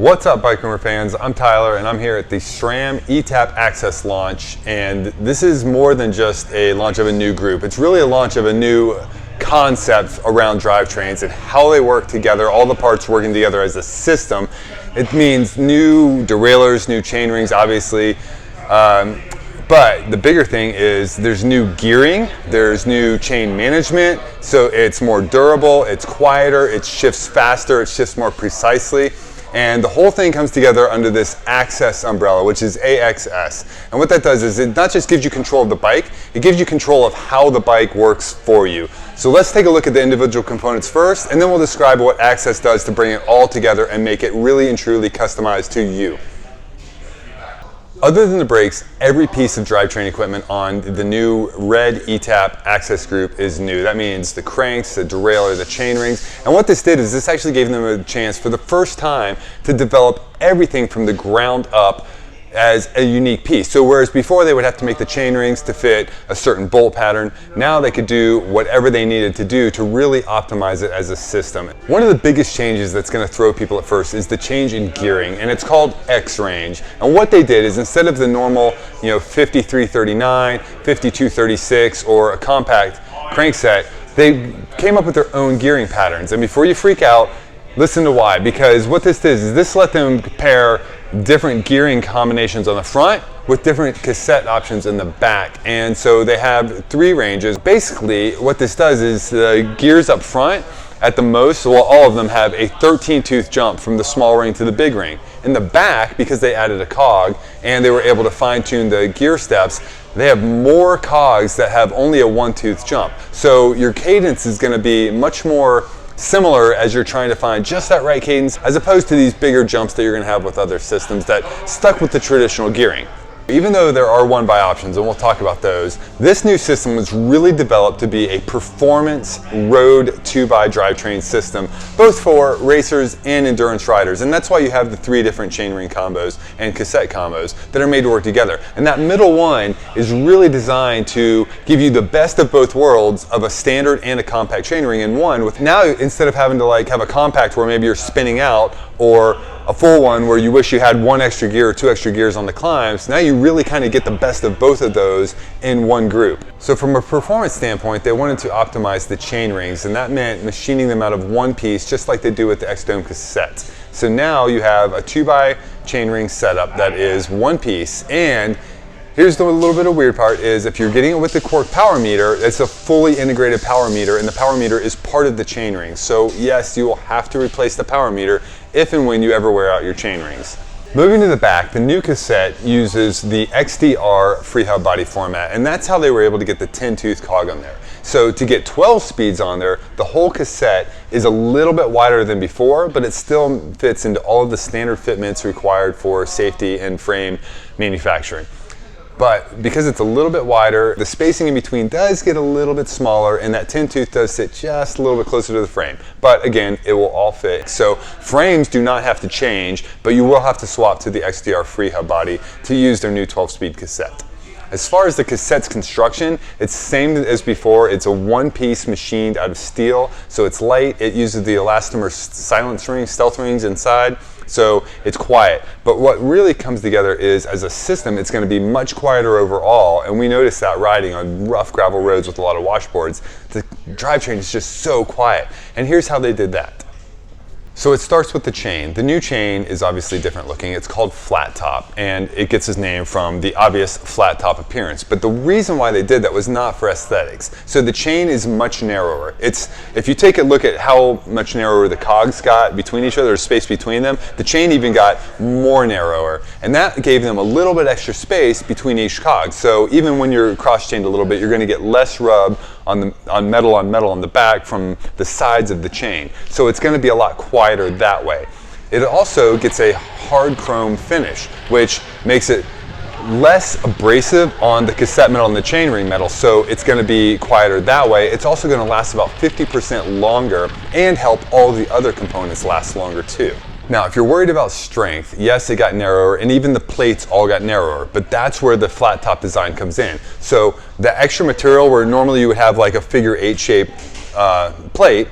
What's up, bike rumor fans? I'm Tyler and I'm here at the SRAM eTap AXS Launch, and this is more than just a launch of a new group. It's really a launch of a new concept around drivetrains and how they work together, all the parts working together as a system. It means new derailleurs, new chain rings, obviously. But the bigger thing is there's new gearing, there's new chain management, so it's more durable, it's quieter, it shifts faster, it shifts more precisely. And the whole thing comes together under this AXS umbrella, which is AXS. And what that does is it not just gives you control of the bike, it gives you control of how the bike works for you. So let's take a look at the individual components first, and then we'll describe what AXS does to bring it all together and make it really and truly customized to you. Other than the brakes, every piece of drivetrain equipment on the new Red eTap AXS group is new. That means the cranks, the derailleur, the chain rings. And what this did is this actually gave them a chance for the first time to develop everything from the ground up as a unique piece. So whereas before they would have to make the chain rings to fit a certain bolt pattern, now they could do whatever they needed to do to really optimize it as a system. One of the biggest changes that's going to throw people at first is the change in gearing, and it's called X range. And what they did is instead of the normal 5339, 5236 or a compact crankset, they came up with their own gearing patterns. And before you freak out, listen to why. Because what this did is this let them pair different gearing combinations on the front with different cassette options in the back. And so they have three ranges. Basically, what this does is the gears up front, at the most, well, all of them have a 13-tooth jump from the small ring to the big ring. In the back, because they added a cog and they were able to fine-tune the gear steps, they have more cogs that have only a one-tooth jump. So your cadence is going to be much more similar as you're trying to find just that right cadence, as opposed to these bigger jumps that you're going to have with other systems that stuck with the traditional gearing. Even though there are one-by options, and we'll talk about those, this new system was really developed to be a performance road two-by drivetrain system, both for racers and endurance riders. And that's why you have the three different chainring combos and cassette combos that are made to work together. And that middle one is really designed to give you the best of both worlds of a standard and a compact chainring in one. With now, instead of having to have a compact where maybe you're spinning out, or a full one where you wish you had one extra gear or two extra gears on the climbs, now you really kind of get the best of both of those in one group. So from a performance standpoint, they wanted to optimize the chain rings, and that meant machining them out of one piece, just like they do with the X-Dome cassettes. So now you have a 2x chain ring setup that is one piece. And here's the little bit of weird part is if you're getting it with the Quark power meter, it's a fully integrated power meter, and the power meter is part of the chain ring. So yes, you will have to replace the power meter if and when you ever wear out your chain rings. Moving to the back, the new cassette uses the XDR free hub body format, and that's how they were able to get the 10-tooth cog on there. So to get 12 speeds on there, the whole cassette is a little bit wider than before, but it still fits into all of the standard fitments required for safety and frame manufacturing. But because it's a little bit wider, the spacing in between does get a little bit smaller, and that 10-tooth does sit just a little bit closer to the frame. But again, it will all fit. So frames do not have to change, but you will have to swap to the XDR free hub body to use their new 12-speed cassette. As far as the Cassettes Construction, it's the same as before. It's a one-piece machined out of steel, so it's light. It uses the elastomer silence rings, stealth rings inside, so it's quiet. But what really comes together is, as a system, it's going to be much quieter overall, and we noticed that riding on rough gravel roads with a lot of washboards, the drivetrain is just so quiet. And here's how they did that. So it starts with the chain. The new chain is obviously different looking. It's called flat top, and it gets its name from the obvious flat top appearance. But the reason why they did that was not for aesthetics. So the chain is much narrower. If you take a look at how much narrower the cogs got between each other, or space between them, the chain even got more narrower. And that gave them a little bit extra space between each cog. So even when you're cross-chained a little bit, you're going to get less rub on metal on the back from the sides of the chain. So it's going to be a lot quieter that way. It also gets a hard chrome finish, which makes it less abrasive on the cassette metal and the chainring metal, so it's going to be quieter that way. It's also going to last about 50% longer and help all the other components last longer too. Now, if you're worried about strength, yes, it got narrower, and even the plates all got narrower, but that's where the flat top design comes in. So the extra material, where normally you would have like a figure 8 shape plate,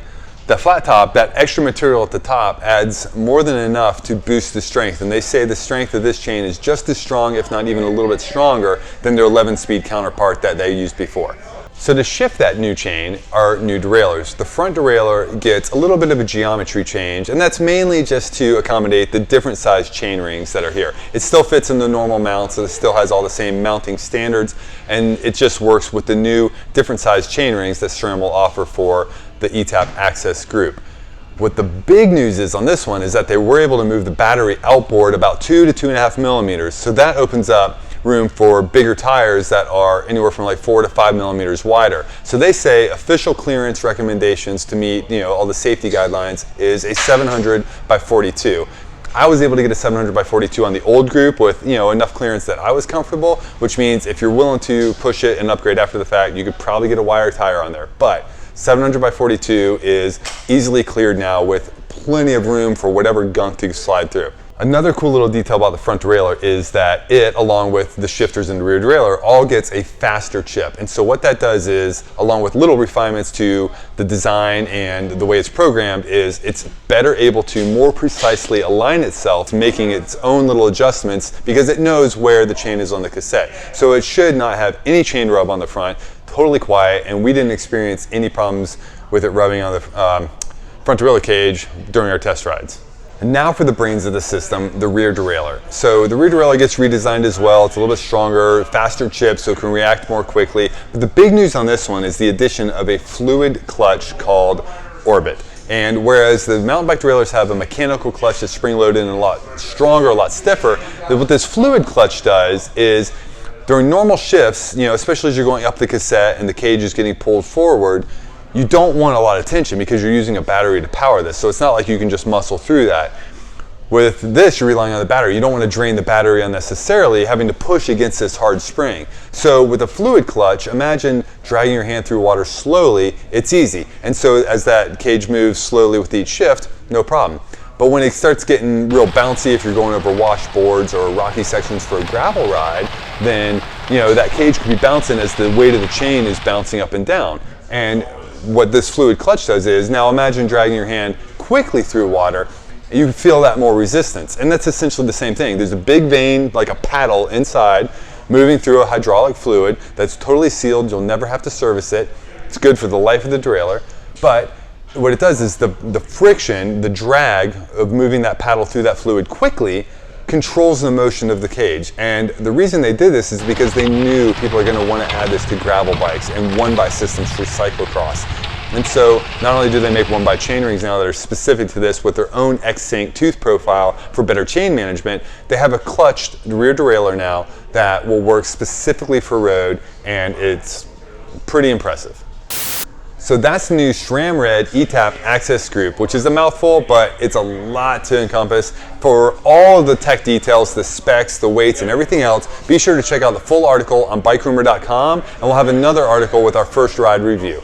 The flat top, that extra material at the top, adds more than enough to boost the strength, and they say the strength of this chain is just as strong, if not even a little bit stronger, than their 11-speed counterpart that they used before. So to shift that new chain are new derailleurs. The front derailleur gets a little bit of a geometry change, and that's mainly just to accommodate the different size chain rings that are here. It still fits in the normal mount, so it still has all the same mounting standards, and it just works with the new different size chain rings that SRAM will offer for the eTap AXS group. What the big news is on this one is that they were able to move the battery outboard about 2 to 2.5 millimeters, so that opens up room for bigger tires that are anywhere from like 4 to 5 millimeters wider. So they say official clearance recommendations to meet all the safety guidelines is a 700 by 42. I was able to get a 700 by 42 on the old group with enough clearance that I was comfortable, which means if you're willing to push it and upgrade after the fact, you could probably get a wire tire on there. But 700 by 42 is easily cleared now with plenty of room for whatever gunk to slide through. Another cool little detail about the front derailleur is that it, along with the shifters and the rear derailleur, all gets a faster chip. And so what that does is, along with little refinements to the design and the way it's programmed, is it's better able to more precisely align itself, making its own little adjustments because it knows where the chain is on the cassette. So it should not have any chain rub on the front, totally quiet, and we didn't experience any problems with it rubbing on the front derailleur cage during our test rides. And now for the brains of the system, the rear derailleur. So the rear derailleur gets redesigned as well. It's a little bit stronger, faster chip, so it can react more quickly. But the big news on this one is the addition of a fluid clutch called Orbit. And whereas the mountain bike derailleurs have a mechanical clutch that's spring-loaded and a lot stronger, a lot stiffer, what this fluid clutch does is during normal shifts, especially as you're going up the cassette and the cage is getting pulled forward, you don't want a lot of tension because you're using a battery to power this. So it's not like you can just muscle through that. With this, you're relying on the battery. You don't want to drain the battery unnecessarily, having to push against this hard spring. So with a fluid clutch, imagine dragging your hand through water slowly. It's easy. And so as that cage moves slowly with each shift, no problem. But when it starts getting real bouncy, if you're going over washboards or rocky sections for a gravel ride, then that cage could be bouncing as the weight of the chain is bouncing up and down. And what this fluid clutch does is, now imagine dragging your hand quickly through water, you feel that more resistance. And that's essentially the same thing. There's a big vein, like a paddle inside, moving through a hydraulic fluid that's totally sealed. You'll never have to service it. It's good for the life of the derailleur. But what it does is the friction, the drag of moving that paddle through that fluid quickly controls the motion of the cage. And the reason they did this is because they knew people are going to want to add this to gravel bikes and one-by systems for cyclocross. And so not only do they make one-by chain rings now that are specific to this with their own X-Sync tooth profile for better chain management, they have a clutched rear derailleur now that will work specifically for road, and it's pretty impressive. So that's the new SRAM RED eTap AXS group, which is a mouthful, but it's a lot to encompass. For all of the tech details, the specs, the weights, and everything else, be sure to check out the full article on bikerumor.com, and we'll have another article with our first ride review.